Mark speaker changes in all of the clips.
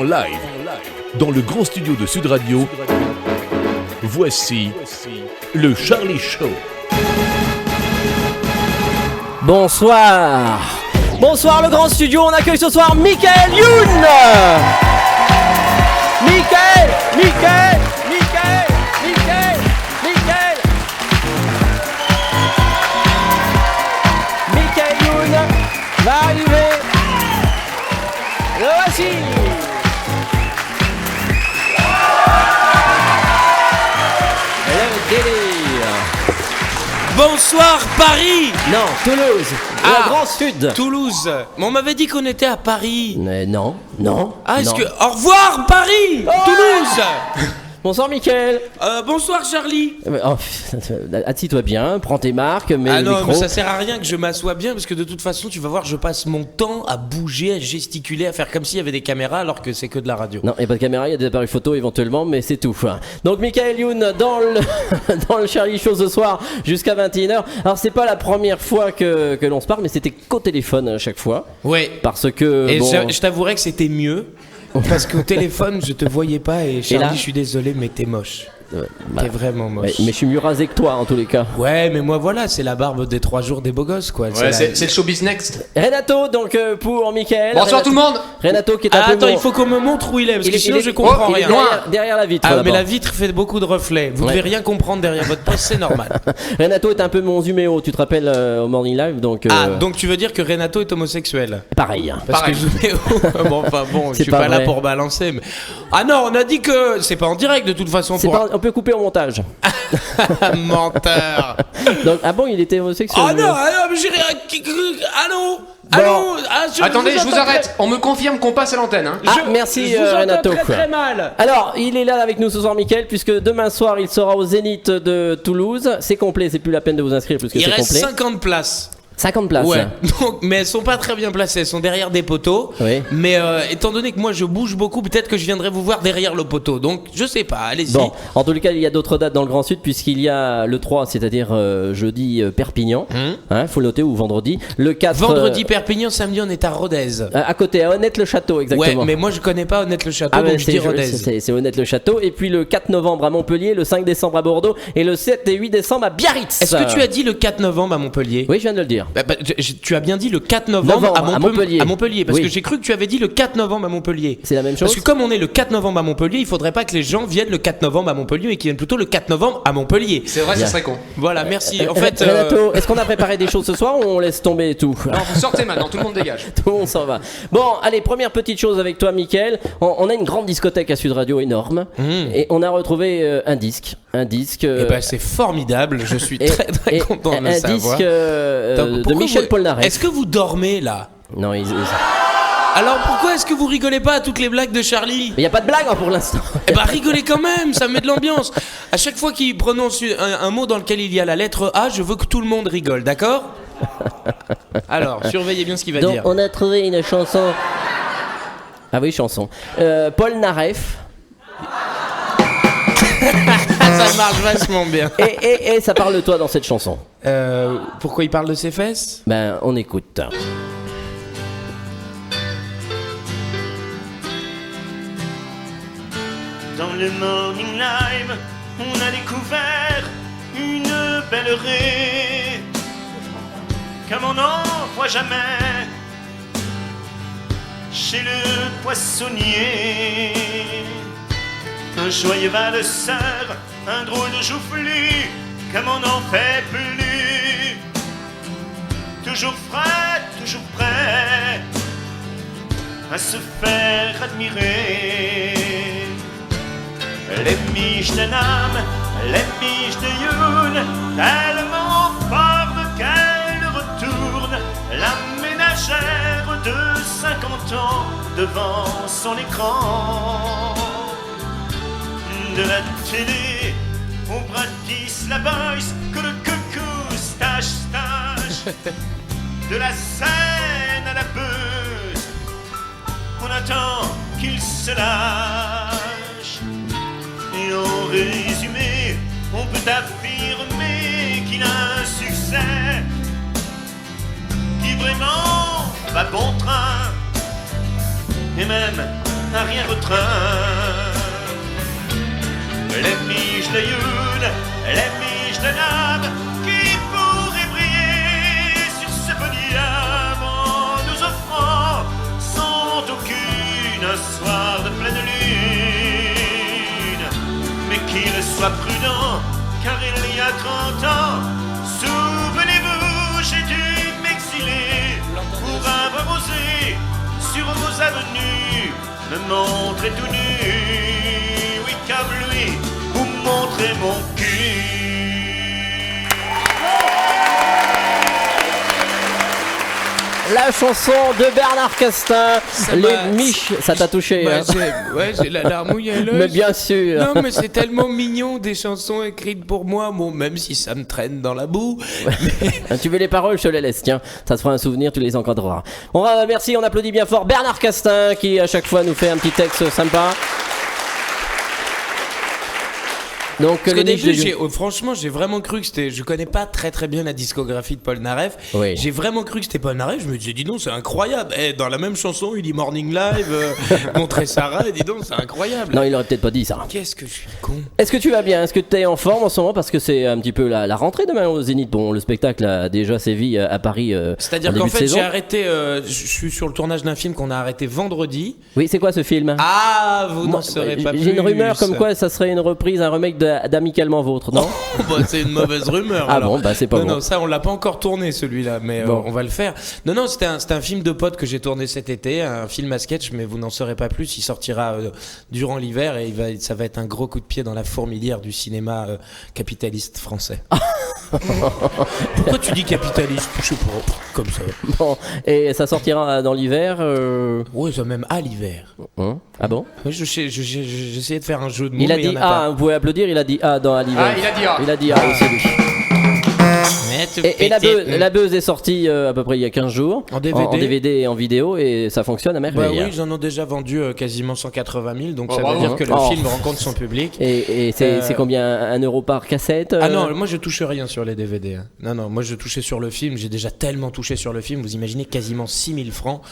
Speaker 1: En live, dans le grand studio de Sud Radio, voici le Charlie Show.
Speaker 2: Bonsoir. Bonsoir le grand studio, on accueille ce soir Michael Youn. Michael Youn va arriver. Le voici. Le délire.
Speaker 3: Bonsoir Paris.
Speaker 2: Non, Toulouse, le Grand Sud.
Speaker 3: Toulouse. Mais on m'avait dit qu'on était à Paris.
Speaker 2: Mais non.
Speaker 3: Ah, est-ce
Speaker 2: non.
Speaker 3: que... Au revoir Paris. Toulouse.
Speaker 2: Bonsoir Mickaël.
Speaker 3: Bonsoir Charlie.
Speaker 2: Assis-toi bien, prends tes marques, mets le
Speaker 3: non,
Speaker 2: micro.
Speaker 3: mais ça sert à rien que je m'assoie bien parce que de toute façon, tu vas voir, je passe mon temps à bouger, à gesticuler, à faire comme s'il y avait des caméras alors que c'est que de la radio.
Speaker 2: Non, il n'y a pas de caméra, il y a des appareils photo éventuellement, mais c'est tout. Donc Michael Youn dans le Charlie Show ce soir jusqu'à 21h. Alors c'est pas la première fois que l'on se parle, mais c'était qu'au téléphone à chaque fois.
Speaker 3: Ouais.
Speaker 2: Parce que...
Speaker 3: Et
Speaker 2: bon...
Speaker 3: je t'avouerais que c'était mieux. Parce qu'au téléphone, je te voyais pas et Charlie, je suis désolé, mais t'es moche. T'es vraiment moche.
Speaker 2: Ouais, mais je suis mieux rasé que toi en tous les cas.
Speaker 3: Ouais, mais moi voilà, c'est la barbe des 3 jours des beaux gosses quoi.
Speaker 4: Ouais, c'est le showbiz next.
Speaker 2: Renato, donc pour Michael.
Speaker 4: Bonsoir tout le monde.
Speaker 2: Renato qui est un peu...
Speaker 3: Attends, il faut qu'on me montre où il est, parce que sinon je comprends rien.
Speaker 2: Derrière la vitre.
Speaker 3: Ah, mais la vitre fait beaucoup de reflets. Vous devez rien comprendre derrière votre poste, c'est normal.
Speaker 2: Renato est un peu mon Zuméo, tu te rappelles au Morning Live, donc...
Speaker 3: donc tu veux dire que Renato est homosexuel?
Speaker 2: Pareil.
Speaker 3: Parce que Zuméo... je suis pas là pour balancer, mais... Ah non, on a dit que... C'est pas en direct de toute façon.
Speaker 2: On peut couper au montage.
Speaker 3: Menteur.
Speaker 2: Donc, ah bon, il était homosexuel?
Speaker 3: Ah non, mais j'ai rien... Allô?
Speaker 2: Bon.
Speaker 4: Attendez, je vous arrête. On me confirme qu'on passe à l'antenne. Hein.
Speaker 2: Merci
Speaker 3: je vous
Speaker 2: Renato.
Speaker 3: très mal.
Speaker 2: Alors, il est là avec nous ce soir, Mickaël, puisque demain soir, il sera au Zénith de Toulouse. C'est complet, c'est plus la peine de vous inscrire puisque c'est complet.
Speaker 3: Il reste 50 places.
Speaker 2: 50 places.
Speaker 3: Ouais. Donc, mais elles sont pas très bien placées, elles sont derrière des poteaux.
Speaker 2: Oui.
Speaker 3: Mais étant donné que moi je bouge beaucoup, peut-être que je viendrai vous voir derrière le poteau. Donc je sais pas, allez-y.
Speaker 2: Bon, en tous les cas, il y a d'autres dates dans le Grand Sud puisqu'il y a le 3, c'est-à-dire jeudi Perpignan, faut le noter, ou vendredi. Le 4.
Speaker 3: Vendredi Perpignan, samedi on est à Rodez.
Speaker 2: À côté, à Honnête-le-Château, exactement.
Speaker 3: Ouais, mais moi je connais pas Honnête-le-Château, donc je dis Rodez.
Speaker 2: C'est Honnête-le-Château. Et puis le 4 novembre à Montpellier, le 5 décembre à Bordeaux et le 7 et 8 décembre à Biarritz.
Speaker 3: Est-ce que tu as dit le 4 novembre à Montpellier?
Speaker 2: Oui, je viens de le dire.
Speaker 3: Tu as bien dit le 4 novembre à Montpellier. Parce
Speaker 2: oui.
Speaker 3: que j'ai cru que tu avais dit le 4 novembre à Montpellier.
Speaker 2: C'est la même chose.
Speaker 3: Parce que comme on est le 4 novembre à Montpellier, il faudrait pas que les gens viennent le 4 novembre à Montpellier et qu'ils viennent plutôt le 4 novembre à Montpellier.
Speaker 4: C'est vrai, ça serait con.
Speaker 3: Voilà, merci. En fait,
Speaker 2: Renato, est-ce qu'on a préparé des choses ce soir ou on laisse tomber tout?
Speaker 4: Non, vous sortez maintenant, tout le monde dégage.
Speaker 2: Tout le monde s'en va. Bon, allez, première petite chose avec toi, Mickaël. On a une grande discothèque à Sud Radio énorme et on a retrouvé un disque.
Speaker 3: Eh ben, c'est formidable, je suis très content de le savoir.
Speaker 2: Un disque de Michel Polnareff.
Speaker 3: Est-ce que vous dormez là?
Speaker 2: Non,
Speaker 3: Alors pourquoi est-ce que vous rigolez pas à toutes les blagues de Charlie?
Speaker 2: Mais il n'y a pas de blague pour l'instant.
Speaker 3: Eh ben rigolez quand même, ça met de l'ambiance. À chaque fois qu'il prononce un mot dans lequel il y a la lettre A, je veux que tout le monde rigole, d'accord? Alors, surveillez bien ce qu'il va dire.
Speaker 2: Donc on a trouvé une chanson. Ah oui, chanson. Polnareff.
Speaker 3: Ça marche vachement bien.
Speaker 2: Et ça parle de toi dans cette chanson.
Speaker 3: Pourquoi il parle de ses fesses?
Speaker 2: Ben, on écoute.
Speaker 5: Dans le Morning Live, on a découvert une belle raie comme on n'en voit jamais chez le poissonnier. Un joyeux valseur, un drôle de joufflu, comme on n'en fait plus. Toujours frais, toujours prêt à se faire admirer. Les miches de Nam, les miches de Youn, tellement fortes qu'elles retournent la ménagère de 50 ans devant son écran. De la télé au Bratislava Boys, que le coucou stache. De la scène à la buzz, on attend qu'il se lâche. Et en résumé, on peut affirmer qu'il a un succès qui vraiment va bon train et même un rien retint. Les miches de Youn, les miches de Nam, qui pourraient briller sur ce podium en nous offrant sans aucune un soir de pleine lune. Mais qu'il soit prudent, car il y a 30 ans, souvenez-vous, j'ai dû m'exiler pour avoir osé sur vos avenues me montrer tout nu. Oui, comme lui, vous montrer mon cul.
Speaker 2: La chanson de Bernard Castin, les miches, ça t'a touché hein.
Speaker 3: J'ai la larmouille à l'œil.
Speaker 2: Mais bien sûr.
Speaker 3: Non, mais c'est tellement mignon des chansons écrites pour moi, bon, même si ça me traîne dans la boue.
Speaker 2: Tu veux les paroles, je te les laisse, tiens, ça te fera un souvenir, tu les encadreras. Bon, merci, on applaudit bien fort Bernard Castin qui à chaque fois nous fait un petit texte sympa. Donc,
Speaker 3: Parce qu'au
Speaker 2: les miches
Speaker 3: début,
Speaker 2: de-
Speaker 3: franchement, j'ai vraiment cru que c'était. Je connais pas très bien la discographie de Paul Naref.
Speaker 2: Oui.
Speaker 3: J'ai vraiment cru que c'était Paul Naref. Je me disais, dis donc, c'est incroyable. Dans la même chanson, il dit Morning Live, montrer Sarah, et dis donc, c'est incroyable.
Speaker 2: Non, il aurait peut-être pas dit ça.
Speaker 3: Qu'est-ce que je suis con.
Speaker 2: Est-ce que tu vas bien? Est-ce que tu es en forme en ce moment? Parce que c'est un petit peu la rentrée demain au Zénith. Bon, le spectacle a déjà sévi à Paris.
Speaker 3: C'est-à-dire
Speaker 2: en
Speaker 3: qu'en
Speaker 2: début de
Speaker 3: fait,
Speaker 2: saison.
Speaker 3: j'ai arrêté. Je suis sur le tournage d'un film qu'on a arrêté vendredi.
Speaker 2: Oui, c'est quoi ce film?
Speaker 3: Ah, vous
Speaker 2: Moi,
Speaker 3: n'en saurez pas plus.
Speaker 2: J'ai une rumeur comme quoi ça serait une reprise, un remake d'Amicalement Vôtre, non?
Speaker 3: Bah, c'est une mauvaise rumeur.
Speaker 2: Ah
Speaker 3: alors.
Speaker 2: bon, bah c'est pas
Speaker 3: non,
Speaker 2: bon.
Speaker 3: Non, ça on l'a pas encore tourné celui-là, mais
Speaker 2: Bon.
Speaker 3: on va le faire. Non, c'était un film de potes que j'ai tourné cet été, un film à sketch, mais vous n'en saurez pas plus. Il sortira durant l'hiver et ça va être un gros coup de pied dans la fourmilière du cinéma capitaliste français. Pourquoi tu dis capitaliste? Je sais pas, comme ça.
Speaker 2: Bon, et ça sortira dans l'hiver.
Speaker 3: Ouais, ça même à l'hiver.
Speaker 2: Ah bon?
Speaker 3: Ouais, j'essayais de faire un jeu de mots.
Speaker 2: Il a
Speaker 3: mais
Speaker 2: dit
Speaker 3: y en a
Speaker 2: ah,
Speaker 3: pas.
Speaker 2: vous pouvez applaudir, il a dit ah dans l'hiver.
Speaker 4: Ah, il a dit ah.
Speaker 2: Il a dit ah aussi lui.
Speaker 3: Mais tu
Speaker 2: Et
Speaker 3: pétais.
Speaker 2: la buzz est sortie à peu près il y a 15 jours.
Speaker 3: En DVD.
Speaker 2: En DVD et en vidéo et ça fonctionne à
Speaker 3: Bah
Speaker 2: merveille.
Speaker 3: oui, ils en ont déjà vendu quasiment 180 000, donc ça veut
Speaker 4: bravo.
Speaker 3: dire que le
Speaker 2: Oh.
Speaker 3: film rencontre son public.
Speaker 2: Et c'est combien? 1 euro par cassette?
Speaker 3: Ah non, moi je touche rien sur les DVD. hein. Non, moi je touchais sur le film, j'ai déjà tellement touché sur le film, vous imaginez quasiment 6 000 francs.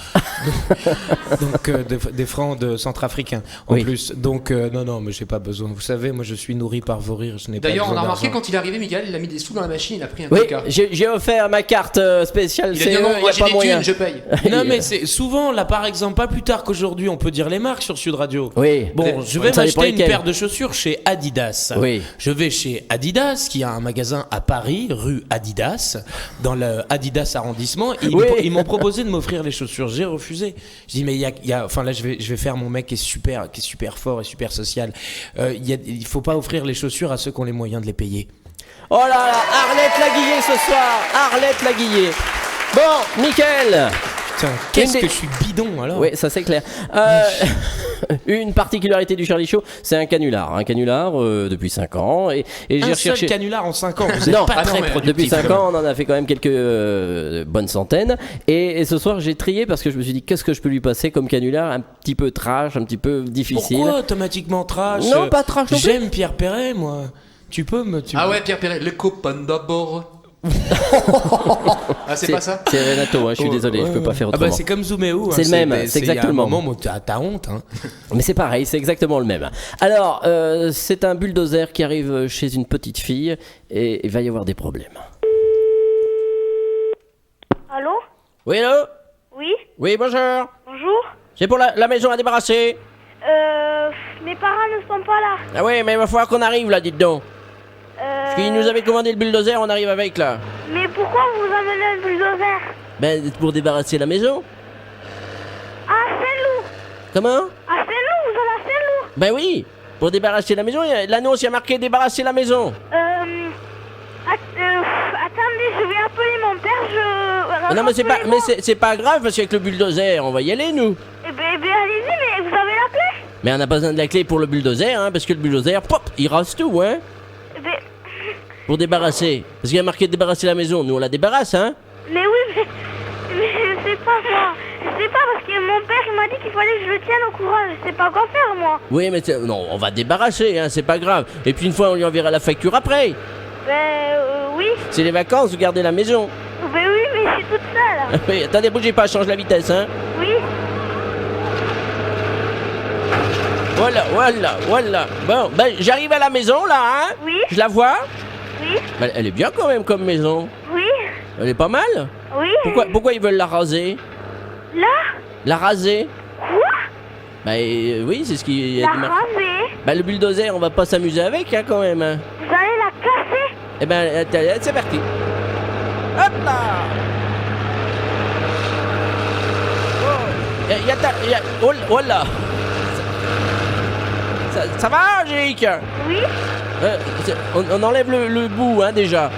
Speaker 3: Donc des francs de centrafricains en
Speaker 2: Oui.
Speaker 3: plus. Donc non, mais j'ai pas besoin. Vous savez, moi je suis nourri par vos rires, je n'ai pas
Speaker 4: D'ailleurs, on
Speaker 3: besoin
Speaker 4: a remarqué
Speaker 3: d'argent.
Speaker 4: quand il est arrivé, Miguel, il a mis des sous dans la machine, il a pris un
Speaker 2: Oui,
Speaker 4: coca.
Speaker 2: j'ai offert ma carte spéciale
Speaker 4: Il a dit
Speaker 2: CE,
Speaker 4: non,
Speaker 2: y
Speaker 4: moi
Speaker 2: a
Speaker 4: j'ai
Speaker 2: pas
Speaker 4: des
Speaker 2: moyen.
Speaker 4: thunes, je paye.
Speaker 3: Non mais c'est souvent là par exemple pas plus tard qu'aujourd'hui on peut dire les marques sur Sud Radio.
Speaker 2: Oui.
Speaker 3: Bon, je vais
Speaker 2: Ça dépend
Speaker 3: m'acheter une
Speaker 2: lesquelles.
Speaker 3: paire de chaussures chez Adidas.
Speaker 2: Oui.
Speaker 3: Je vais chez Adidas qui a un magasin à Paris, rue Adidas, dans le Adidas arrondissement. Et
Speaker 2: Oui.
Speaker 3: ils m'ont proposé de m'offrir les chaussures. J'ai refusé. Je dis mais il y a enfin là je vais faire mon mec qui est super fort et super social. Il faut pas offrir les chaussures à ceux qui ont les moyens de les payer.
Speaker 2: Oh là là, Arlette Laguillet ce soir, Arlette Laguillet. Bon, Mickaël.
Speaker 3: Putain, qu'est-ce
Speaker 2: Une des-
Speaker 3: que je suis bidon alors.
Speaker 2: Oui, ça c'est clair. Une particularité du Charlie Show, c'est un canular depuis 5 ans et j'ai
Speaker 3: Un seul
Speaker 2: recherché.
Speaker 3: canular en 5 ans. Vous êtes
Speaker 2: Non,
Speaker 3: pas
Speaker 4: ah non,
Speaker 3: très
Speaker 4: mais
Speaker 3: productif.
Speaker 2: Depuis 5
Speaker 3: quand même.
Speaker 2: ans, on en a fait quand même quelques bonnes centaines. Et ce soir, j'ai trié parce que je me suis dit, qu'est-ce que je peux lui passer comme canular un petit peu trash, un petit peu difficile.
Speaker 3: Pourquoi automatiquement trash?
Speaker 2: Non, pas trash non plus.
Speaker 3: J'aime Pierre Perret, moi. Tu peux me.
Speaker 4: Ah ouais, Pierre Perret, les copains d'abord. Ah, c'est pas ça?
Speaker 2: C'est Renato, hein, je suis désolé, je peux pas faire
Speaker 3: Ah
Speaker 2: autrement.
Speaker 3: bah c'est comme Zooméo.
Speaker 2: C'est le même, c'est
Speaker 3: Il y a
Speaker 2: exactement.
Speaker 3: un moment où t'as honte. Hein.
Speaker 2: Mais c'est pareil, c'est exactement le même. Alors, c'est un bulldozer qui arrive chez une petite fille et il va y avoir des problèmes.
Speaker 6: Allô?
Speaker 2: Oui, allô?
Speaker 6: Oui?
Speaker 2: Oui, bonjour.
Speaker 6: Bonjour?
Speaker 2: C'est pour la maison à débarrasser.
Speaker 6: Mes parents ne sont pas là.
Speaker 2: Ah oui, mais il va falloir qu'on arrive là, dites donc. Parce qu'ils nous avaient commandé le bulldozer, on arrive avec là.
Speaker 6: Mais pourquoi vous amenez un bulldozer?
Speaker 2: Ben, pour débarrasser la maison.
Speaker 6: À Saint-Loup!
Speaker 2: Comment?
Speaker 6: À Saint-Loup, vous allez à Saint-Loup!
Speaker 2: Ben oui, pour débarrasser la maison, l'annonce il y a marqué débarrasser la maison.
Speaker 6: Attendez, je vais appeler mon père,
Speaker 2: Non mais c'est pas grave parce qu'avec le bulldozer, on va y aller nous.
Speaker 6: Eh ben, allez-y, mais vous avez la clé?
Speaker 2: Mais on n'a pas besoin de la clé pour le bulldozer, hein, parce que le bulldozer, pop, il rase tout, hein,
Speaker 6: Eh ben,
Speaker 2: pour débarrasser. Parce qu'il y a marqué débarrasser la maison, nous on la débarrasse, hein.
Speaker 6: mais oui, mais je sais pas moi. Je sais pas parce que mon père il m'a dit qu'il fallait que je le tienne au courant. Je sais pas quoi faire moi.
Speaker 2: Oui, mais non, on va débarrasser, hein, c'est pas grave. Et puis une fois, on lui enverra la facture après.
Speaker 6: Oui.
Speaker 2: C'est les vacances, vous gardez la maison.
Speaker 6: Ben oui, mais je suis toute seule.
Speaker 2: Oui, attendez, bougez pas, change la vitesse, hein.
Speaker 6: Oui.
Speaker 2: Voilà. Bon, ben j'arrive à la maison là, hein.
Speaker 6: Oui.
Speaker 2: Je la vois.
Speaker 6: Oui.
Speaker 2: Ben, elle est bien quand même comme maison.
Speaker 6: Oui.
Speaker 2: Elle est pas mal.
Speaker 6: Oui.
Speaker 2: Pourquoi ils veulent la raser?
Speaker 6: Là.
Speaker 2: La raser?
Speaker 6: Quoi?
Speaker 2: Bah oui, c'est ce qui est.
Speaker 6: La raser.
Speaker 2: Bah le bulldozer, on va pas s'amuser avec, hein, quand même. Hein.
Speaker 6: Vous allez la casser.
Speaker 2: Eh ben, c'est parti. Hop là. Oh là. Ça va, Angélique?
Speaker 6: Oui.
Speaker 2: On enlève le bout, hein, déjà.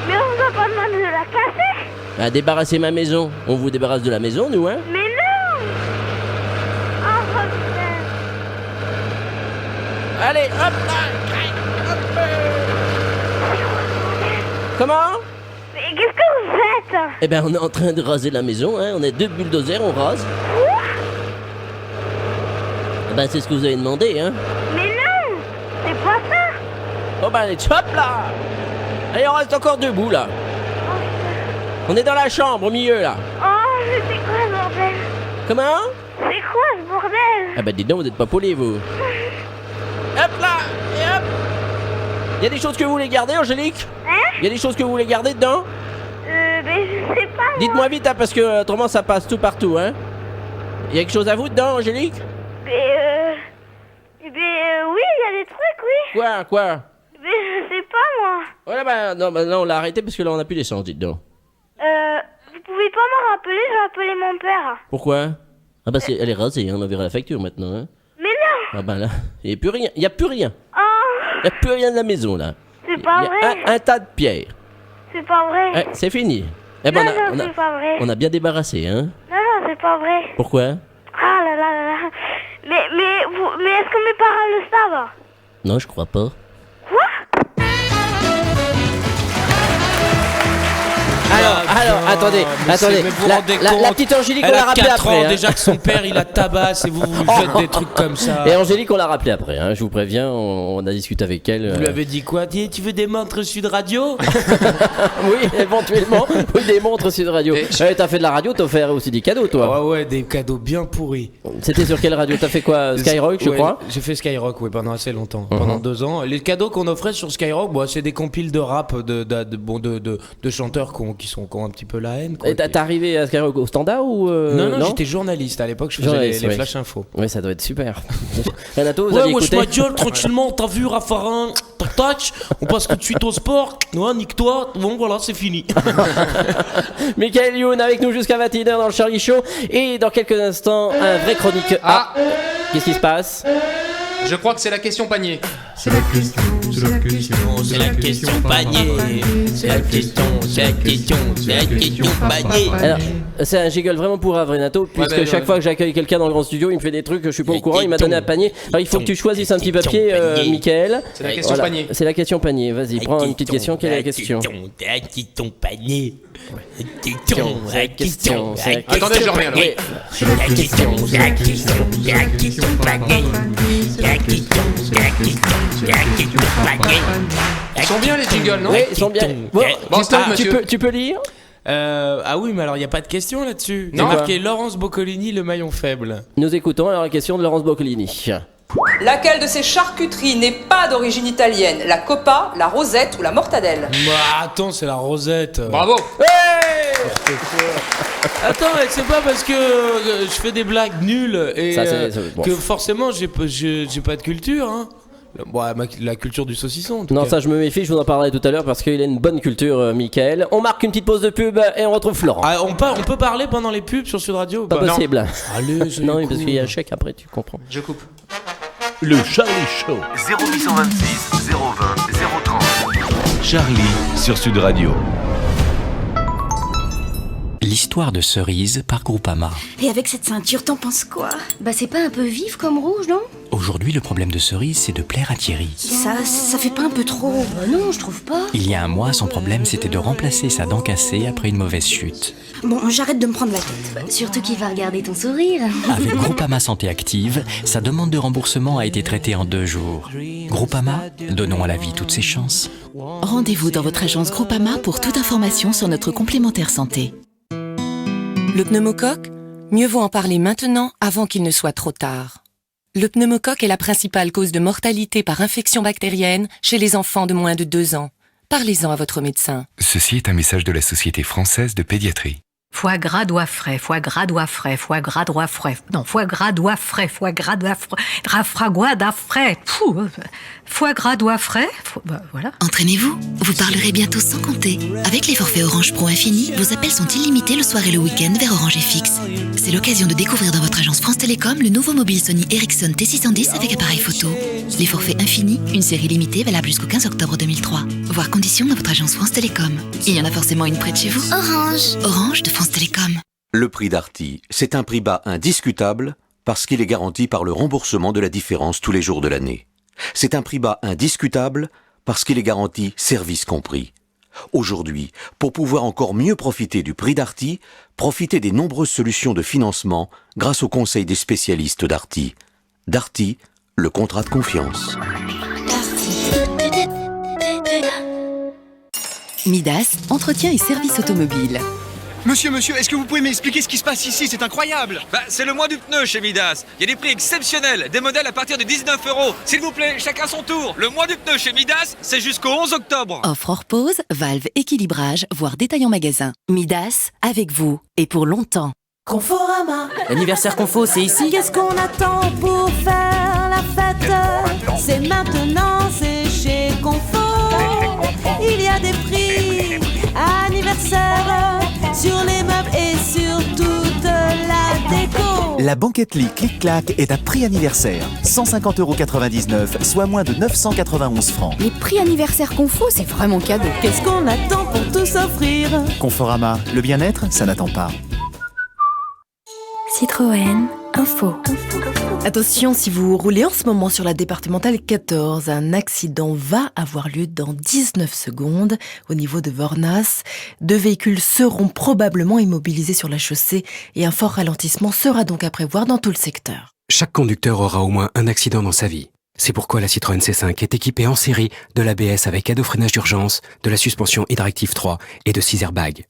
Speaker 6: Mais on vous a pas demandé de la casser.
Speaker 2: Bah, débarrasser ma maison. On vous débarrasse de la maison, nous, hein.
Speaker 6: Mais non. Oh, putain.
Speaker 2: Allez, hop là. Comment?
Speaker 6: Mais qu'est-ce que vous faites?
Speaker 2: Eh ben, on est en train de raser la maison, hein. On est 2 bulldozers, on rase. Eh ben, c'est ce que vous avez demandé, hein.
Speaker 6: Mais non. C'est pas ça.
Speaker 2: Oh ben, allez, hop là. Allez, on reste encore debout, là. On est dans la chambre, au milieu, là.
Speaker 6: Oh, mais c'est quoi ce bordel?
Speaker 2: Comment?
Speaker 6: C'est quoi ce bordel?
Speaker 2: Ah bah, dis donc, vous êtes pas poli, vous. Hop là, et hop. Il y a des choses que vous voulez garder, Angélique?
Speaker 6: Hein?
Speaker 2: Il y a des choses que vous voulez garder dedans?
Speaker 6: Mais je sais pas. moi.
Speaker 2: Dites-moi vite, hein, parce que autrement ça passe tout partout, hein. Il y a quelque chose à vous dedans, Angélique?
Speaker 6: Mais oui, il y a des trucs, oui.
Speaker 2: Quoi?
Speaker 6: Mais je sais pas, moi.
Speaker 2: Voilà, non, on l'a arrêté parce que là on a plus d'essence, dites donc.
Speaker 6: Vous pouvez pas me rappeler, je vais appeler mon père.
Speaker 2: Pourquoi? Ah bah elle est rasée, hein, on verra la facture maintenant, hein.
Speaker 6: Mais non.
Speaker 2: Ah bah là, il n'y a plus rien, il n'y a plus rien.
Speaker 6: Oh,
Speaker 2: Il n'y a plus rien de la maison, là.
Speaker 6: c'est pas
Speaker 2: Il y
Speaker 6: vrai.
Speaker 2: a un tas de pierres.
Speaker 6: C'est pas vrai.
Speaker 2: Ouais, c'est fini. Eh ben,
Speaker 6: non, c'est pas vrai.
Speaker 2: on a bien débarrassé, hein.
Speaker 6: Non, c'est pas vrai.
Speaker 2: Pourquoi?
Speaker 6: Ah là là là là. Mais est-ce que mes parents le savent?
Speaker 2: Non, je crois pas.
Speaker 6: Quoi?
Speaker 2: Alors, attendez.
Speaker 3: Mais vous
Speaker 2: La
Speaker 3: rendez compte,
Speaker 2: petite Angélique, on
Speaker 3: elle
Speaker 2: l'a
Speaker 3: a
Speaker 2: rappelé
Speaker 3: 4
Speaker 2: après.
Speaker 3: ans
Speaker 2: Hein.
Speaker 3: déjà que son père il la tabasse et vous faites des trucs comme ça.
Speaker 2: Et Angélique, on l'a rappelé après, hein, je vous préviens, on a discuté avec elle.
Speaker 3: Vous lui avez dit quoi? Tu veux des montres Sud Radio?
Speaker 2: Oui, éventuellement, oui, des montres Sud Radio.
Speaker 4: Et-
Speaker 2: T'as fait de la radio, t'as offert aussi des cadeaux, toi.
Speaker 3: Ouais, des cadeaux bien pourris.
Speaker 2: C'était sur quelle radio? T'as fait quoi? Skyrock, je
Speaker 3: Ouais,
Speaker 2: crois.
Speaker 3: J'ai fait Skyrock, oui, pendant assez longtemps, pendant 2 ans. Les cadeaux qu'on offrait sur Skyrock, c'est des compiles de rap de chanteurs qui ont un petit peu la haine. Quoi.
Speaker 2: Et t'es arrivé à Skyrock au standard ou
Speaker 3: Non, j'étais journaliste à l'époque, je faisais
Speaker 2: Journaliste,
Speaker 3: les
Speaker 2: ouais.
Speaker 3: flash infos.
Speaker 2: Ouais, ça doit être super. Renato, vous
Speaker 3: Ouais,
Speaker 2: aviez
Speaker 3: wesh
Speaker 2: écouté?
Speaker 3: ma gueule, tranquillement, t'as vu Raffarin, tac, on passe tout de suite au sport, ouais, nique-toi, bon voilà, c'est fini.
Speaker 2: Michael Youn avec nous jusqu'à 21h dans le Charlie Show. Et dans quelques instants, un vrai chronique.
Speaker 4: Ah,
Speaker 2: Qu'est-ce qui se passe?
Speaker 4: je crois que c'est la question panier.
Speaker 3: C'est la question panier, c'est la question panier.
Speaker 2: Alors, c'est un jiggle vraiment pour Renato, puisque
Speaker 4: mais,
Speaker 2: chaque fois que j'accueille quelqu'un dans le grand studio, il me fait des trucs que je suis pas au courant, il m'a donné un panier. Alors il faut que tu choisisses un petit papier, Michael.
Speaker 4: C'est la question panier.
Speaker 2: C'est la question panier, vas-y, prends une petite question, quelle est la question?
Speaker 3: La question panier.
Speaker 2: La question, c'est la question.
Speaker 4: Attendez, je reviens là.
Speaker 2: Oui.
Speaker 3: La question panier.
Speaker 4: Ils sont bien les jingles, non?
Speaker 2: Oui, ils sont bien. Bon,
Speaker 4: Bon, stop, monsieur.
Speaker 2: tu peux lire?
Speaker 3: Ah oui, mais alors il n'y a pas de question là-dessus. Il y a
Speaker 4: Non.
Speaker 3: marqué Laurence Boccolini, le maillon faible.
Speaker 2: Nous écoutons alors la question de Laurence Boccolini.
Speaker 7: Laquelle de ces charcuteries n'est pas d'origine italienne? La coppa, la rosette ou la mortadelle?
Speaker 3: Bah attends, c'est la Rosette.
Speaker 4: Bravo.
Speaker 3: Attends, mais c'est pas parce que je fais des blagues nulles et
Speaker 2: Ça, c'est- bon.
Speaker 3: que forcément j'ai pas de culture. Hein. Bon, la culture du saucisson. En tout
Speaker 2: Non,
Speaker 3: cas.
Speaker 2: ça je me méfie, je vous en parlerai tout à l'heure parce qu'il a une bonne culture, Michael. On marque une petite pause de pub et on retrouve Florent.
Speaker 3: Ah, on peut parler pendant les pubs sur Sud Radio ou
Speaker 2: Pas
Speaker 3: pas?
Speaker 2: possible.
Speaker 3: Allez, c'est
Speaker 2: Non,
Speaker 3: cool.
Speaker 2: parce qu'il y a un chèque après, tu comprends.
Speaker 4: Je coupe.
Speaker 1: Le Charlie Show.
Speaker 8: 0826 020 030.
Speaker 1: Charlie sur Sud Radio.
Speaker 9: L'histoire de Cerise par Groupama.
Speaker 10: Et avec cette ceinture, t'en penses quoi? Bah c'est pas un peu vif comme rouge, non?
Speaker 9: Aujourd'hui, le problème de Cerise, c'est de plaire à Thierry.
Speaker 10: Ça fait pas un peu trop? Bah non, je trouve pas.
Speaker 9: Il y a un mois, son problème, c'était de remplacer sa dent cassée après une mauvaise chute.
Speaker 10: Bon, j'arrête de me prendre la tête. Surtout qu'il va regarder ton sourire.
Speaker 9: Avec Groupama Santé Active, sa demande de remboursement a été traitée en 2 jours. Groupama, donnons à la vie toutes ses chances.
Speaker 11: Rendez-vous dans votre agence Groupama pour toute information sur notre complémentaire santé.
Speaker 12: Le pneumocoque, mieux vaut en parler maintenant avant qu'il ne soit trop tard. Le pneumocoque est la principale cause de mortalité par infection bactérienne chez les enfants de moins de 2 ans. Parlez-en à votre médecin.
Speaker 13: Ceci est un message de la Société française de pédiatrie.
Speaker 14: Foie gras doigt frais, foie gras doigt frais, foie gras doigt frais. Non, foie gras doigt frais, foie gras doigt frais, rafragois frais. Foie gras doigt frais, voilà.
Speaker 11: Entraînez-vous, vous parlerez bientôt sans compter. Avec les forfaits Orange Pro Infini, vos appels sont illimités le soir et le week-end vers Orange FX. C'est l'occasion de découvrir dans votre agence France Télécom le nouveau mobile Sony Ericsson T610 avec appareil photo. Les forfaits Infini, une série limitée valable jusqu'au 15 octobre 2003. Voir conditions dans votre agence France Télécom. Il y en a forcément une près de chez vous. Orange de France Télécom.
Speaker 15: Le prix Darty, c'est un prix bas indiscutable parce qu'il est garanti par le remboursement de la différence tous les jours de l'année. C'est un prix bas indiscutable parce qu'il est garanti service compris. Aujourd'hui, pour pouvoir encore mieux profiter du prix Darty, profitez des nombreuses solutions de financement grâce au conseil des spécialistes Darty. Darty, le contrat de confiance.
Speaker 12: Midas, entretien et service automobile.
Speaker 16: Monsieur, est-ce que vous pouvez m'expliquer ce qui se passe ici? C'est incroyable.
Speaker 17: C'est le mois du pneu chez Midas. Il y a des prix exceptionnels, des modèles à partir de 19 €. S'il vous plaît, chacun son tour. Le mois du pneu chez Midas, c'est jusqu'au 11 octobre.
Speaker 12: Offre hors pause, valve, équilibrage, voire détail en magasin. Midas, avec vous et pour longtemps.
Speaker 18: Conforama.
Speaker 19: L'anniversaire Confo, c'est ici.
Speaker 18: Qu'est-ce qu'on attend pour faire la fête? C'est maintenant, c'est chez Confo. Il y a des prix anniversaire sur les meubles et sur toute la déco.
Speaker 20: La banqueterie Clic-Clac est à prix anniversaire. 150,99 €, soit moins de 991 francs.
Speaker 18: Les prix anniversaire Confo, c'est vraiment cadeau. Qu'est-ce qu'on attend pour tout s'offrir?
Speaker 20: Conforama, le bien-être, ça n'attend pas.
Speaker 10: Citroën Info.
Speaker 21: Attention, si vous roulez en ce moment sur la départementale 14, un accident va avoir lieu dans 19 secondes au niveau de Vornas. 2 véhicules seront probablement immobilisés sur la chaussée et un fort ralentissement sera donc à prévoir dans tout le secteur.
Speaker 22: Chaque conducteur aura au moins un accident dans sa vie. C'est pourquoi la Citroën C5 est équipée en série de l'ABS avec aide au freinage d'urgence, de la suspension Hydractive 3 et de 6 airbags.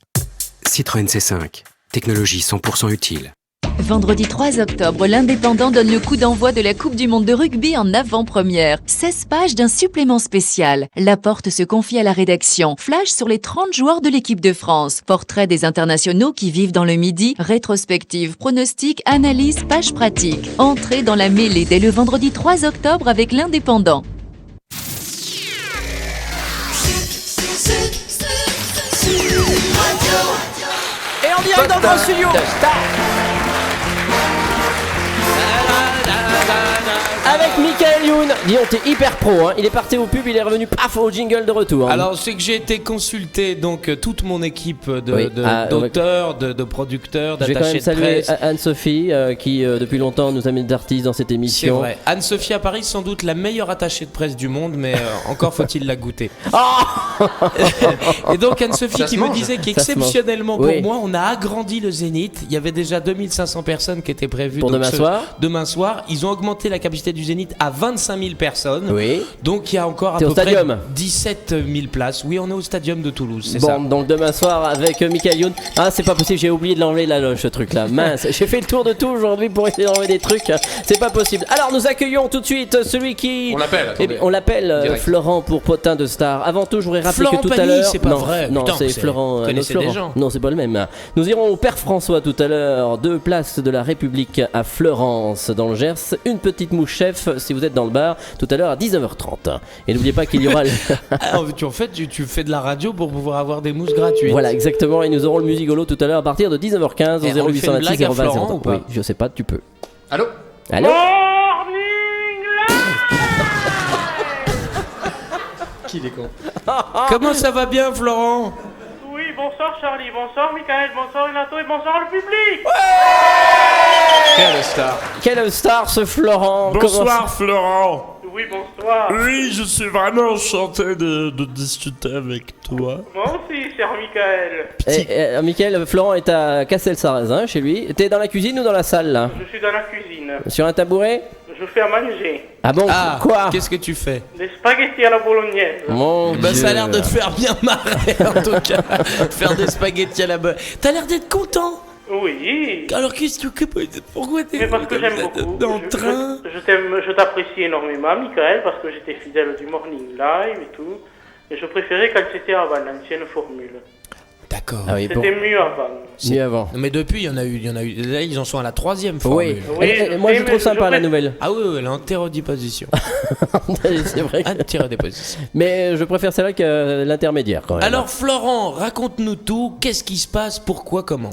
Speaker 22: Citroën C5, technologie 100% utile.
Speaker 23: Vendredi 3 octobre, l'Indépendant donne le coup d'envoi de la Coupe du Monde de rugby en avant-première. 16 pages d'un supplément spécial. Laporte se confie à la rédaction. Flash sur les 30 joueurs de l'équipe de France. Portrait des internationaux qui vivent dans le Midi. Rétrospective, pronostic, analyse, page pratique. Entrez dans la mêlée dès le vendredi 3 octobre avec l'Indépendant.
Speaker 2: Et en direct dans le grand studio avec Michael Youn. Dis donc, t'es hyper pro, hein. Il est parti au pub, il est revenu paf au jingle de retour.
Speaker 3: Alors c'est que j'ai été consulté donc toute mon équipe d'auteurs, de producteurs, d'attachés de presse.
Speaker 2: Je vais quand même saluer Anne-Sophie qui depuis longtemps nous amène d'artistes dans cette émission.
Speaker 3: C'est vrai. Anne-Sophie à Paris, sans doute la meilleure attachée de presse du monde, mais encore faut-il la goûter. Et donc Anne-Sophie qui me disait qu'exceptionnellement pour moi, on a agrandi le Zénith. Il y avait déjà 2500 personnes qui étaient prévues
Speaker 2: pour
Speaker 3: demain soir. Ils ont augmenté la capacité du Zénith à 25 000 personnes.
Speaker 2: Oui.
Speaker 3: Donc il y a encore à peu près 17 000 places. Oui, on est au Stadium de Toulouse, c'est ça.
Speaker 2: Donc demain soir avec Michael Youn. Ah, c'est pas possible, j'ai oublié de l'enlever la loge, ce truc-là. Mince, j'ai fait le tour de tout aujourd'hui pour essayer d'enlever des trucs. C'est pas possible. Alors nous accueillons tout de suite celui qui...
Speaker 4: On l'appelle.
Speaker 2: On l'appelle Florent pour Potin de Star. Avant tout, je voudrais rappeler
Speaker 3: Florent
Speaker 2: que tout
Speaker 3: Pagny,
Speaker 2: à l'heure...
Speaker 3: c'est pas vrai.
Speaker 2: Non,
Speaker 3: Putain,
Speaker 2: c'est Florent.
Speaker 3: Vous connaissez des gens.
Speaker 2: Non, c'est pas le même. Nous irons au Père François tout à l'heure, 2 places de la République à Florence, dans le Gers. Une petite mouche chef si vous êtes dans le bar tout à l'heure à 19h30. Et n'oubliez pas qu'il y aura...
Speaker 3: En fait, tu fais de la radio pour pouvoir avoir des mousses gratuites.
Speaker 2: Voilà, exactement. Et nous aurons le Musicolo tout à l'heure à partir de 19h15 au 0826 020 030. Oui, je sais pas, tu peux.
Speaker 4: Allô?
Speaker 3: Qu'il est con. Comment ça va bien, Florent?
Speaker 24: Oui, bonsoir Charlie, bonsoir Michael, bonsoir Renato et bonsoir le public.
Speaker 4: Quelle star.
Speaker 2: Quelle star ce Florent.
Speaker 24: Bonsoir Florent. Oui, bonsoir.
Speaker 25: Oui, je suis vraiment enchanté de discuter avec toi.
Speaker 24: Moi aussi, cher Michael.
Speaker 2: Michael, Florent est à Castel-Sarrazin, chez lui. T'es dans la cuisine ou dans la salle, là?
Speaker 24: Je suis dans la cuisine.
Speaker 2: Sur un tabouret?
Speaker 24: Je fais à manger.
Speaker 2: Ah bon? Quoi?
Speaker 3: Qu'est-ce que tu fais?
Speaker 24: Des spaghettis à la bolognaise.
Speaker 2: Mon Dieu.
Speaker 3: Ça a l'air de te faire bien marrer, en tout cas. Faire des spaghettis à la bolognaise. T'as l'air d'être content.
Speaker 24: Oui.
Speaker 3: Alors qu'est-ce que pourquoi t'es
Speaker 24: Mais parce que j'aime beaucoup.
Speaker 3: dans le train?
Speaker 24: Je t'apprécie énormément, Michael, parce que j'étais fidèle du Morning Live et tout. Et je préférais quand c'était avant l'ancienne formule.
Speaker 3: D'accord.
Speaker 2: Ah oui,
Speaker 24: C'était mieux avant.
Speaker 2: Mieux avant.
Speaker 3: Mais depuis, il y en a eu. Là, ils en sont à la 3e formule.
Speaker 2: Oui. Moi, je trouve sympa la nouvelle.
Speaker 3: Ah oui, elle est en terre-déposition.
Speaker 2: C'est vrai.
Speaker 3: En terre-déposition.
Speaker 2: Mais je préfère celle-là que l'intermédiaire quand même.
Speaker 3: Alors, Florent, raconte-nous tout. Qu'est-ce qui se passe? Pourquoi? Comment?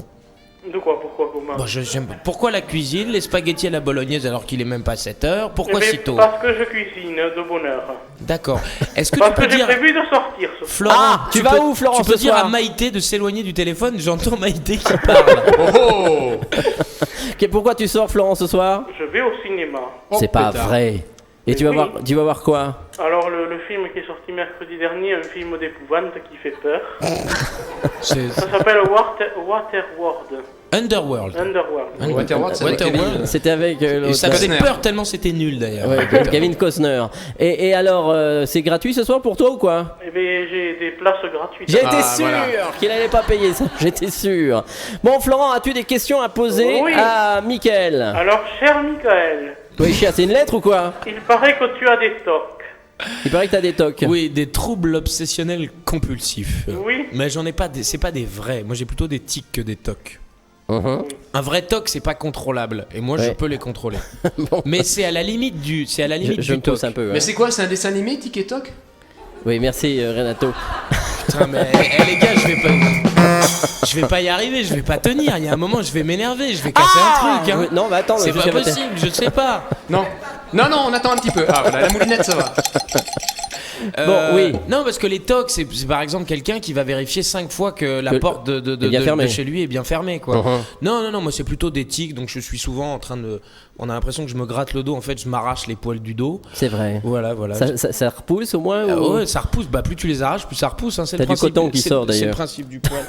Speaker 24: De quoi? Pourquoi? Comment?
Speaker 3: Bon, j'aime. Pourquoi la cuisine? Les spaghettis à la bolognaise alors qu'il est même pas 7h? Pourquoi
Speaker 24: Eh
Speaker 3: si
Speaker 24: bien,
Speaker 3: tôt?
Speaker 24: Parce que je cuisine de bonne heure.
Speaker 3: D'accord. Est-ce que
Speaker 24: Parce
Speaker 3: tu peux
Speaker 24: que j'ai
Speaker 3: dire...
Speaker 24: prévu de sortir ce soir.
Speaker 3: Florent,
Speaker 2: tu vas où, Florent,
Speaker 3: Tu peux
Speaker 2: ce
Speaker 3: dire
Speaker 2: soir
Speaker 3: à Maïté de s'éloigner du téléphone. J'entends Maïté qui parle.
Speaker 2: Pourquoi tu sors, Florent, ce soir?
Speaker 24: Je vais au cinéma.
Speaker 2: C'est pas vrai. Et tu vas voir quoi?
Speaker 24: Alors, le film qui est sorti mercredi dernier, un film d'épouvante qui fait peur. Ça s'appelle Waterworld.
Speaker 3: Underworld.
Speaker 24: Waterworld.
Speaker 2: C'était avec
Speaker 3: Et ça faisait peur tellement c'était nul d'ailleurs.
Speaker 2: Ouais, Kevin Costner. Et alors, c'est gratuit ce soir pour toi ou quoi?
Speaker 24: Eh bien, j'ai des places gratuites.
Speaker 2: J'étais sûr qu'il allait pas payer ça. J'étais sûr. Bon, Florent, as-tu des questions à poser à Mickaël?
Speaker 24: Alors, cher Michael.
Speaker 2: Oui, cher, c'est une lettre ou quoi?
Speaker 24: Il paraît que tu as des tocs.
Speaker 2: Il paraît que t'as des tocs.
Speaker 3: Oui, des troubles obsessionnels compulsifs.
Speaker 24: Oui.
Speaker 3: Mais j'en ai pas. C'est pas des vrais. Moi, j'ai plutôt des tics que des tocs. Un vrai toc, c'est pas contrôlable, et moi je peux les contrôler. Mais c'est à la limite du,
Speaker 2: je me pousse un peu.
Speaker 5: Mais c'est quoi? C'est un dessin animé, Tic et Toc?
Speaker 2: Oui, merci Renato.
Speaker 3: Putain, mais les gars, je vais pas y arriver, je vais pas tenir. Il y a un moment, je vais m'énerver, je vais casser un truc. Hein.
Speaker 2: Non, mais attends,
Speaker 3: c'est pas possible, je sais pas.
Speaker 5: Non, on attend un petit peu. Ah voilà, la moulinette, ça va.
Speaker 2: Bon, oui.
Speaker 3: Non, parce que les tocs, c'est par exemple quelqu'un qui va vérifier 5 fois que la porte de chez lui est bien fermée, quoi. Non, moi c'est plutôt des tics, donc je suis souvent en train de. On a l'impression que je me gratte le dos, en fait, je m'arrache les poils du dos.
Speaker 2: C'est vrai.
Speaker 3: Voilà.
Speaker 2: Ça repousse au moins
Speaker 3: Ouais, ça repousse. Bah, plus tu les arraches, plus ça repousse. Hein, c'est
Speaker 2: T'as
Speaker 3: le principe,
Speaker 2: du coton qui sort d'ailleurs.
Speaker 3: C'est le principe du poil.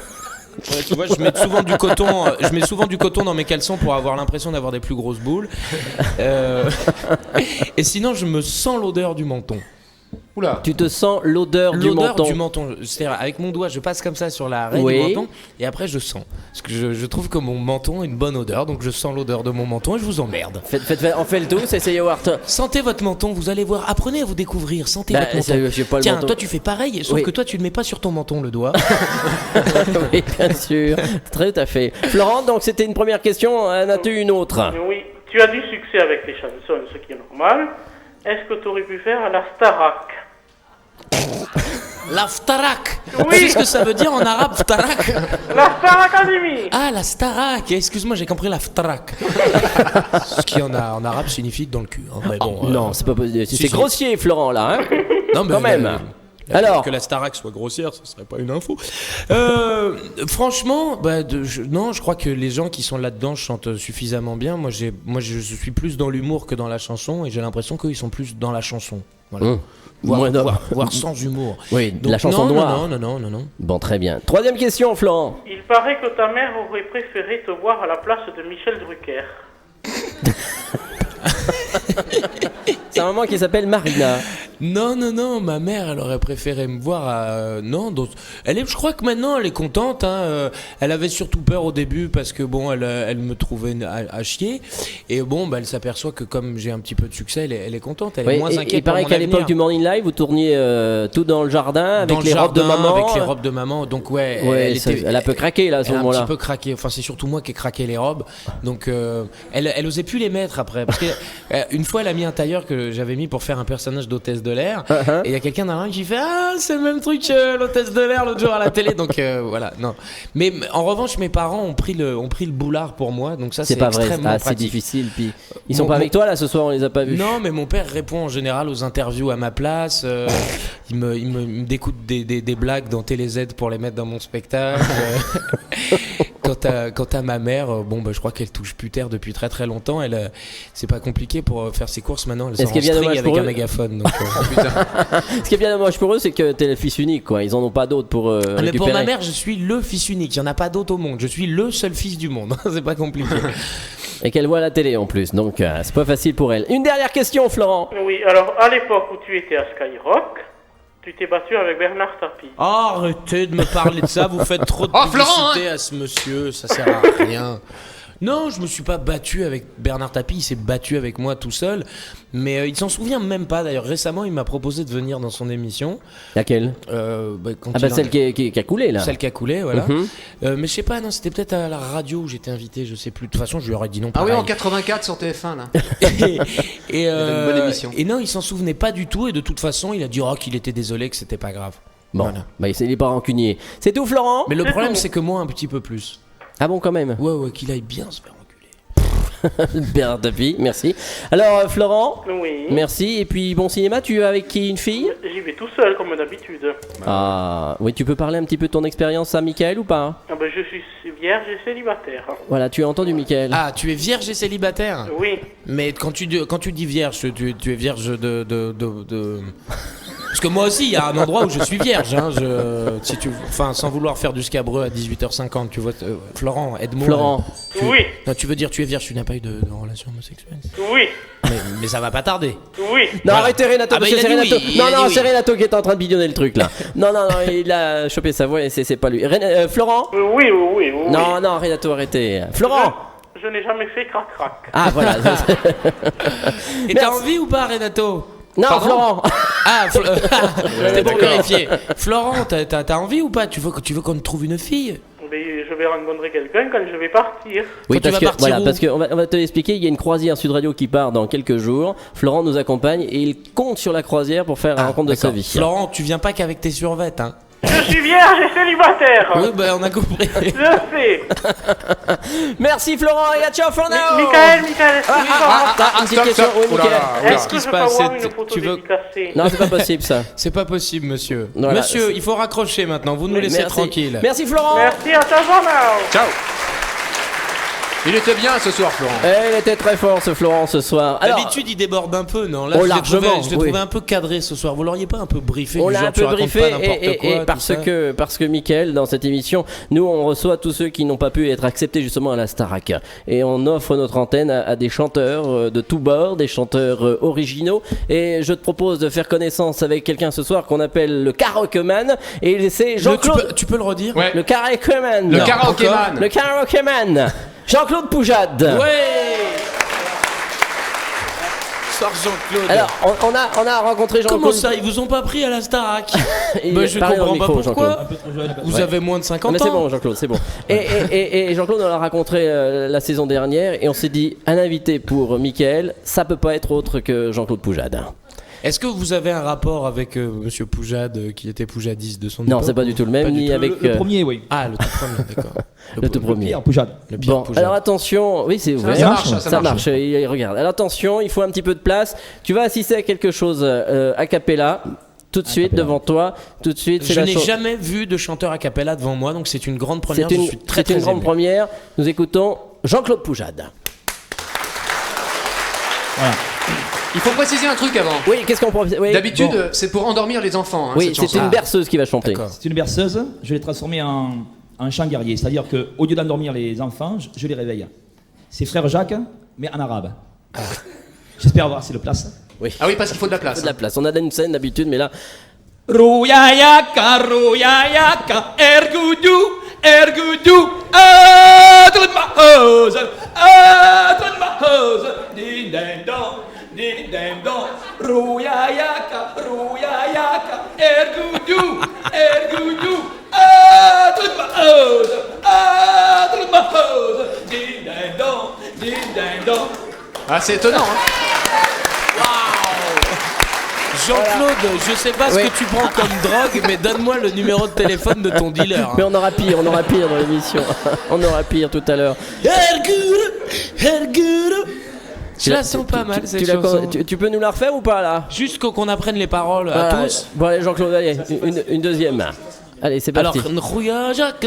Speaker 3: Ouais, tu vois, je mets souvent du coton dans mes caleçons pour avoir l'impression d'avoir des plus grosses boules. Et sinon, je me sens l'odeur du menton.
Speaker 2: Oula. Tu te sens l'odeur du menton.
Speaker 3: C'est-à-dire, avec mon doigt, je passe comme ça sur la raie du menton et après je sens. Parce que je trouve que mon menton a une bonne odeur, donc je sens l'odeur de mon menton et je vous emmerde.
Speaker 2: On fait le tout, c'est Howard.
Speaker 3: Sentez votre menton, vous allez voir. Apprenez à vous découvrir. Sentez votre menton. Tiens, toi tu fais pareil, sauf que toi tu ne mets pas sur ton menton le doigt.
Speaker 2: Oui, bien sûr. Tout à fait. Florent, donc c'était une première question. En as-tu une autre?
Speaker 24: Oui, tu as du succès avec les chansons, ce qui est normal. Est-ce que tu aurais pu faire la Starac?
Speaker 3: La Ftarak.
Speaker 24: Oui.
Speaker 3: Tu sais ce que ça veut dire en arabe, Ftarak?
Speaker 24: La Star Academy.
Speaker 3: Ah, la Starak. Excuse-moi, j'ai compris la Ftarak. Ce qui en arabe signifie dans le cul. Hein. Mais bon,
Speaker 2: non, c'est pas possible. C'est grossier, Florent, là. Hein.
Speaker 3: Non, mais
Speaker 2: quand même.
Speaker 3: Alors que la Starac soit grossière, ce serait pas une info. Franchement, je crois que les gens qui sont là-dedans chantent suffisamment bien. Moi, je suis plus dans l'humour que dans la chanson, et j'ai l'impression qu'ils sont plus dans la chanson. Voilà. Voire sans humour.
Speaker 2: Oui,
Speaker 3: donc,
Speaker 2: la chanson noire.
Speaker 3: Non.
Speaker 2: Bon, très bien. Troisième question, Florent.
Speaker 24: Il paraît que ta mère aurait préféré te voir à la place de Michel Drucker.
Speaker 2: C'est un maman qui s'appelle Marina.
Speaker 3: Non, ma mère, elle aurait préféré me voir à... Non, donc, je crois que maintenant, elle est contente. Hein. Elle avait surtout peur au début parce que, bon, elle me trouvait à chier. Et bon, elle s'aperçoit que comme j'ai un petit peu de succès, elle est contente. Elle est moins inquiète.
Speaker 2: Il paraît qu'à l'époque du Morning Live, vous tourniez tout dans le jardin avec les robes de maman.
Speaker 3: Avec les robes de maman. Donc,
Speaker 2: elle a un peu craqué, là, à ce moment-là.
Speaker 3: Elle a un petit peu craqué. Enfin, c'est surtout moi qui ai craqué les robes. Donc, elle osait plus les mettre après. Parce que une fois, elle a mis un tailleur que j'avais mis pour faire un personnage d'hôtesse de l'air. Et il y a quelqu'un dans la rue qui fait ah, c'est le même truc que l'hôtesse de l'air l'autre jour à la télé. Donc voilà, non. Mais en revanche, mes parents ont pris le boulard pour moi. Donc ça, c'est
Speaker 2: pas
Speaker 3: extrêmement
Speaker 2: vrai.
Speaker 3: pratique.
Speaker 2: C'est difficile. Puis ils sont pas avec toi là ce soir, on les a pas vus.
Speaker 3: Non, mais mon père répond en général aux interviews à ma place. Il me découte des blagues dans TéléZ pour les mettre dans mon spectacle. Quant à ma mère, je crois qu'elle touche plus terre depuis très très longtemps. C'est pas compliqué pour faire ses courses maintenant. Elle sort en string avec un mégaphone. Donc,
Speaker 2: Ce qui est bien dommage pour eux, c'est que t'es le fils unique, quoi. Ils en ont pas d'autres pour récupérer.
Speaker 3: Mais pour ma mère, je suis le fils unique. Il y en a pas d'autres au monde. Je suis le seul fils du monde. C'est pas compliqué.
Speaker 2: Et qu'elle voit la télé en plus, donc c'est pas facile pour elle. Une dernière question, Florent.
Speaker 24: Oui, alors à l'époque où tu étais à Skyrock, Tu t'es battu avec Bernard Tapie.
Speaker 3: Arrêtez de me parler de ça, vous faites trop de publicité à ce monsieur, ça sert à rien. Non, je me suis pas battu avec Bernard Tapie, il s'est battu avec moi tout seul. Mais il s'en souvient même pas d'ailleurs. Récemment, il m'a proposé de venir dans son émission.
Speaker 2: Laquelle celle qui a coulé là.
Speaker 3: Celle qui a coulé, voilà. Mais je sais pas, non, c'était peut-être à la radio où j'étais invité, je sais plus. De toute façon, je lui aurais dit non.
Speaker 5: Ah
Speaker 3: pareil.
Speaker 5: oui, en 84 sur TF1 là.
Speaker 3: Et
Speaker 5: une bonne émission.
Speaker 3: Et non, il s'en souvenait pas du tout. Et de toute façon, il a dit qu'il était désolé, que c'était pas grave.
Speaker 2: Bon,
Speaker 3: voilà.
Speaker 2: Il est pas rancunier. C'est tout, Florent.
Speaker 3: Mais le problème, c'est que moi, un petit peu plus.
Speaker 2: Ah bon, quand même.
Speaker 3: Ouais, qu'il aille bien se faire enculer.
Speaker 2: Bernard Tapie, merci. Alors, Florent.
Speaker 24: Oui.
Speaker 2: Merci. Et puis, bon cinéma, tu es avec qui, une fille?
Speaker 24: J'y vais tout seul, comme d'habitude.
Speaker 2: Ah, oui, tu peux parler un petit peu de ton expérience à Mickaël ou pas?
Speaker 24: Je suis vierge et célibataire.
Speaker 2: Voilà, tu as entendu Mickaël.
Speaker 3: Ah, tu es vierge et célibataire?
Speaker 24: Oui.
Speaker 3: Mais quand tu dis vierge, tu es vierge de... Parce que moi aussi, il y a un endroit où je suis vierge. Hein, sans vouloir faire du scabreux à 18h50, tu vois. Florent, aide-moi.
Speaker 2: Florent.
Speaker 24: Oui.
Speaker 3: Non, tu veux dire tu es vierge, tu n'as pas eu de relation homosexuelle?
Speaker 24: Oui.
Speaker 3: Mais ça va pas tarder.
Speaker 24: Oui.
Speaker 2: Non, arrêtez Renato, parce que c'est Renato.
Speaker 3: Oui,
Speaker 2: c'est Renato qui est en train de bidonner le truc là. non, il a chopé sa voix et c'est pas lui. Florent?
Speaker 24: Oui.
Speaker 2: Non, Renato, arrêtez. Florent?
Speaker 24: Je n'ai jamais fait crac-crac.
Speaker 2: Ah, voilà.
Speaker 3: Et t'as envie ou pas, Renato?
Speaker 2: Non,
Speaker 3: pardon?
Speaker 2: Florent.
Speaker 3: C'était pour vérifier. Florent, t'as envie ou pas? Tu veux qu'on te trouve une fille?
Speaker 24: Mais je vais rencontrer quelqu'un quand je vais partir.
Speaker 2: Oui,
Speaker 3: parce
Speaker 2: qu'on va te l'expliquer. Il y a une croisière Sud Radio qui part dans quelques jours. Florent nous accompagne et il compte sur la croisière pour faire la rencontre de sa vie.
Speaker 3: Florent, tu viens pas qu'avec tes survêtes, hein?
Speaker 24: Je suis vierge et célibataire.
Speaker 3: Oui, on a compris.
Speaker 24: Je sais.
Speaker 2: Merci Florent et à ciao for now.
Speaker 24: Michael.
Speaker 2: Une petite question. Oui, Michael.
Speaker 24: Est-ce que je peux avoir une photo dédicacée?
Speaker 2: Non, c'est pas possible ça.
Speaker 3: C'est pas possible, monsieur.
Speaker 2: Voilà,
Speaker 3: monsieur, il faut raccrocher maintenant. Vous nous laissez tranquille.
Speaker 2: Merci Florent.
Speaker 24: Merci, à ciao for now.
Speaker 5: Ciao. Il était bien ce soir, Florent.
Speaker 2: Il était très fort ce Florent ce soir.
Speaker 3: D'habitude, il déborde un peu, non? Là, je l'ai trouvé un peu cadré ce soir. Vous l'auriez pas un peu briefé?
Speaker 2: On l'a un peu briefé et parce que Mickaël, dans cette émission, nous on reçoit tous ceux qui n'ont pas pu être acceptés justement à la Starac. Et on offre notre antenne à des chanteurs de tous bords, des chanteurs originaux. Et je te propose de faire connaissance avec quelqu'un ce soir qu'on appelle le Karaokeman. Et c'est Jean-Claude.
Speaker 3: Tu peux le redire?
Speaker 2: Ouais. Le Karaokeman.
Speaker 5: Le Karaokeman.
Speaker 2: Le Karaokeman. Jean-Claude Poujade.
Speaker 3: Ouais. Sors Jean-Claude.
Speaker 2: Alors, on a rencontré Jean-Claude.
Speaker 3: Comment ça, ils vous ont pas pris à la Starac? Je comprends pas pourquoi. Vous avez moins de 50 ans.
Speaker 2: Mais c'est bon, Jean-Claude, c'est bon. Et Jean-Claude, on l'a rencontré la saison dernière et on s'est dit, un invité pour Mickaël, ça peut pas être autre que Jean-Claude Poujade.
Speaker 3: Est-ce que vous avez un rapport avec Monsieur Poujade qui était poujadiste de son époque?
Speaker 2: Non, c'est pas du tout le même, ni avec...
Speaker 1: Le premier, oui.
Speaker 3: Ah, le tout premier, d'accord.
Speaker 2: Le tout premier.
Speaker 1: Pierre Poujade.
Speaker 2: Bon, alors attention, oui, c'est ouvert. Ça marche. Regarde, alors attention, il faut un petit peu de place. Tu vas assister à quelque chose a cappella. Tout de suite devant toi, tout de suite.
Speaker 3: Je n'ai jamais vu de chanteur a cappella devant moi, donc c'est une grande première. Je suis très
Speaker 2: c'est une grande première. Nous écoutons Jean-Claude Poujade.
Speaker 5: Voilà. Il faut préciser un truc avant.
Speaker 2: Oui, qu'est-ce qu'on peut... Oui,
Speaker 5: d'habitude, c'est pour endormir les enfants. Hein,
Speaker 2: oui, c'est une berceuse qui va chanter.
Speaker 1: C'est une berceuse. Je l'ai transformée en chant guerrier. C'est-à-dire qu'au lieu d'endormir les enfants, je les réveille. C'est Frère Jacques, mais en arabe. J'espère avoir assez de place.
Speaker 2: Oui.
Speaker 5: Ah oui, parce qu'il faut de la place.
Speaker 2: Il faut de la place. On a une scène d'habitude, mais là...
Speaker 1: Rouyayaka, rouyayaka, ergoudou, adre ma hose, din din don. Ding ding dong, rouyayaka, ergoudou, adre ma hose, ding ding dong.
Speaker 5: Ah, c'est étonnant, hein.
Speaker 3: Jean-Claude, je sais pas ce que tu prends comme drogue, mais donne-moi le numéro de téléphone de ton dealer.
Speaker 2: Mais on aura pire dans l'émission. On aura pire tout à l'heure.
Speaker 3: Ergoudou. Je la sens pas mal cette chanson.
Speaker 2: Tu peux nous la refaire ou pas là?
Speaker 3: Juste qu'on apprenne les paroles à tous.
Speaker 2: Bon allez Jean-Claude, allez, une deuxième. Allez, c'est parti.
Speaker 3: Alors, nrouya Jacques,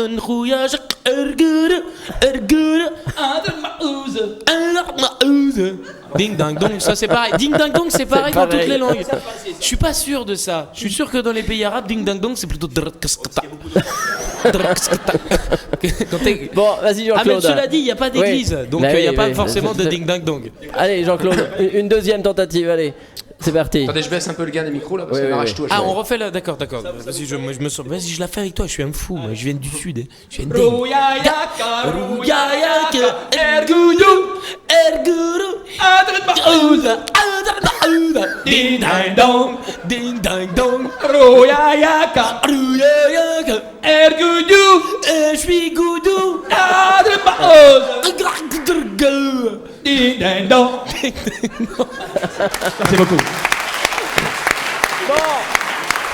Speaker 3: ergoudou, ding ding dong, ça c'est pareil. Ding ding dong, c'est pareil dans toutes les langues. Je suis pas sûr de ça. Je suis sûr que dans les pays arabes, ding ding dong, c'est plutôt.
Speaker 2: Bon, vas-y Jean-Claude.
Speaker 3: Ah mais cela dit, il y a pas d'église, donc il y a pas forcément de ding ding dong.
Speaker 2: Allez Jean-Claude, une deuxième tentative, allez. C'est parti.
Speaker 5: Attendez, je baisse un peu le gain des micros là parce qu'on arrache tout à chaque
Speaker 3: Ah,
Speaker 5: fois.
Speaker 3: on refait là, d'accord. Vas-y, je me sens. Vas-y, je la fais avec toi, je suis un fou, moi. Je viens du sud. Je viens Ding ding dong, ding ding dong, royaka, royaka, ergoudou, je suis goudou, ding ding dong.
Speaker 1: Merci beaucoup.
Speaker 3: Bon,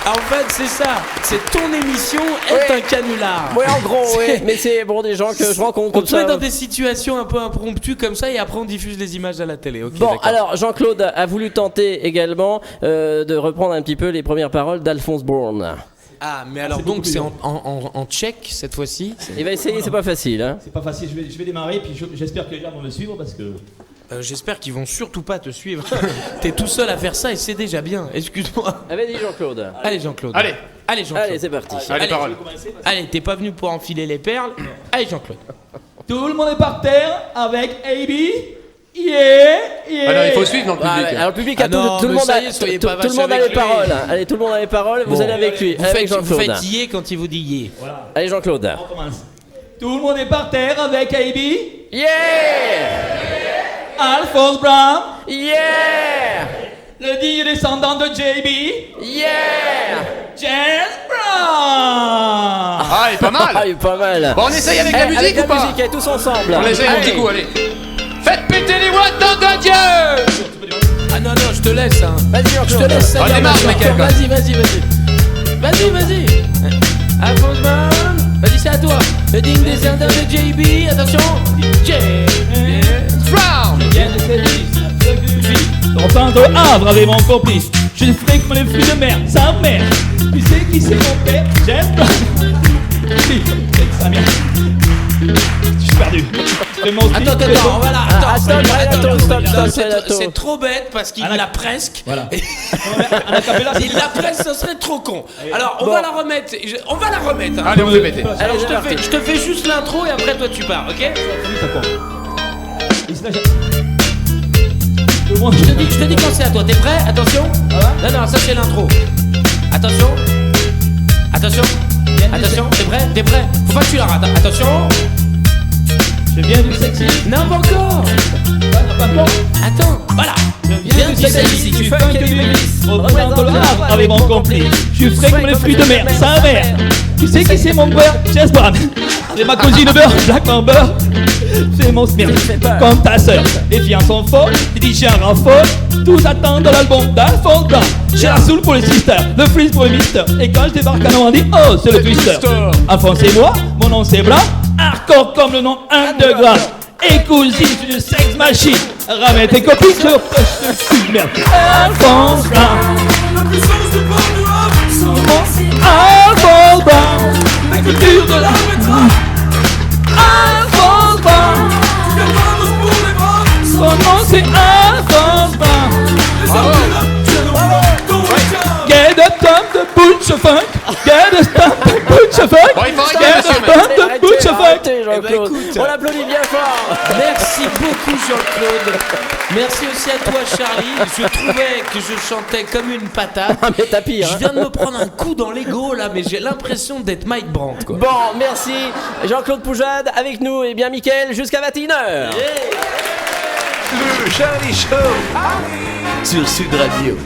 Speaker 3: en fait, c'est ça. C'est ton émission est un canular.
Speaker 2: Oui, en gros, oui. Mais c'est bon des gens que je rencontre
Speaker 3: On
Speaker 2: comme
Speaker 3: te met
Speaker 2: ça.
Speaker 3: dans des situations un peu impromptues comme ça et après on diffuse les images à la télé. Ok,
Speaker 2: Bon,
Speaker 3: d'accord.
Speaker 2: alors Jean-Claude a voulu tenter également de reprendre un petit peu les premières paroles d'Alphonse Bourne.
Speaker 3: Ah, mais alors donc c'est en tchèque cette fois-ci.
Speaker 2: Il va essayer, c'est pas facile. Hein.
Speaker 1: C'est pas facile, je vais démarrer, puis j'espère que les gens vont me suivre parce que.
Speaker 3: J'espère qu'ils vont surtout pas te suivre. T'es tout seul à faire ça et c'est déjà bien. Excuse-moi.
Speaker 2: Ah, vas-y Jean-Claude.
Speaker 3: Allez Jean-Claude.
Speaker 5: Allez.
Speaker 3: Allez Jean-Claude.
Speaker 2: Allez, c'est parti.
Speaker 5: Allez, parole.
Speaker 3: Allez, t'es pas venu pour enfiler les perles. Allez Jean-Claude.
Speaker 1: Tout le monde est par terre avec AB. Yeah, yeah.
Speaker 5: Alors il faut suivre dans le public.
Speaker 2: Alors le public,
Speaker 3: Ah non,
Speaker 2: tout le
Speaker 3: mais
Speaker 2: monde
Speaker 3: ça
Speaker 2: a,
Speaker 3: y est, soyez
Speaker 2: tout
Speaker 3: pas
Speaker 2: le
Speaker 3: vache
Speaker 2: monde a
Speaker 3: avec
Speaker 2: les
Speaker 3: lui.
Speaker 2: paroles. Allez, tout le monde a les paroles. Vous allez avec lui, avec
Speaker 3: Vous
Speaker 2: Jean-Claude.
Speaker 3: faites yé quand il vous dit yé.
Speaker 1: Voilà.
Speaker 2: Allez Jean-Claude.
Speaker 1: On commence. Tout le monde est par terre avec AB.
Speaker 2: Yeah,
Speaker 1: Alphonse Brown.
Speaker 2: yeah,
Speaker 1: Le digne descendant de JB.
Speaker 2: yeah.
Speaker 1: James Brown.
Speaker 5: Ah, il est pas mal.
Speaker 2: Ah, il est pas mal.
Speaker 5: Bon, on essaye avec la musique
Speaker 2: avec
Speaker 5: ou
Speaker 2: la
Speaker 5: pas
Speaker 2: musique, allez, tous ensemble.
Speaker 5: On essaye un petit coup, allez. Faites péter les watts dans Dieu.
Speaker 3: Ah non, je te laisse. Hein.
Speaker 2: Vas-y
Speaker 3: Je
Speaker 2: Jean-Claude.
Speaker 3: te laisse. ça
Speaker 5: On
Speaker 3: y est,
Speaker 5: démarre, Michael, quoi.
Speaker 3: Vas-y. Alphonse Brown. Vas-y, c'est à toi. Le digne descendant de JB. Attention. James Brown.
Speaker 1: Enfin de Havre avec mon complice. Je ne ferai que les fruits de mer, sa mère. Tu sais qui c'est mon père? J'aime pas. Si, c'est sa mère. Je suis perdu.
Speaker 3: Attends, voilà.
Speaker 2: Stop.
Speaker 3: C'est trop bête parce qu'il l'a presque.
Speaker 1: Voilà.
Speaker 3: Il l'a presque, ce serait trop con. Alors, on va la remettre. On va la remettre. Hein.
Speaker 5: Allez, on fait péter.
Speaker 3: Alors, je te fais juste l'intro et après, toi, tu pars, ok? Je te dis quand c'est à toi. T'es prêt? Attention. Non, ça c'est l'intro. Attention. T'es prêt? Faut pas que tu la rates. Attention.
Speaker 1: Je viens du sexy.
Speaker 3: Non, pas encore. Attends, voilà.
Speaker 1: Je viens du sexy. Si tu fais que du mélis, représente le Havre avec mon complice. Je suis frais comme les fruits de mer, sa mère. Tu sais qui c'est mon beurre? James Brown. C'est ma cousine beurre, Black Member. C'est mon smirk, comme ta sœur. Les filles sont folles, les DJ en raffolent. Tous attendent l'album d'Alphonse Brown. J'ai la soul pour les sisters, le freeze pour les misters. Et quand je débarque à Normandie, oh, c'est le twister. Alphonse et moi, mon nom c'est Blanc. Hardcore comme le nom underground. Et cousine, je suis une sex machine. Ramène tes copines, je te suis, merde. Alphonse Brown. La puissance du port du rap. Alphonse Brown. La culture de la métropole. Alphonse Brown. Son nom c'est Alphonse Brown. Get the top de Butch Funk. Get the top de Butch Funk. Get the top de Butch Funk.
Speaker 2: On l'applaudit bien fort.
Speaker 3: Merci beaucoup Jean-Claude. Merci aussi à toi Charlie. Je trouvais que je chantais comme une patate.
Speaker 2: Mais t'as pire.
Speaker 3: Je viens de me prendre un coup dans l'ego là, mais j'ai l'impression d'être Mike Brandt quoi.
Speaker 2: Bon, merci Jean-Claude Poujade avec nous et bien Mickaël jusqu'à 21h.
Speaker 15: Le Charlie Show sur Sud Radio.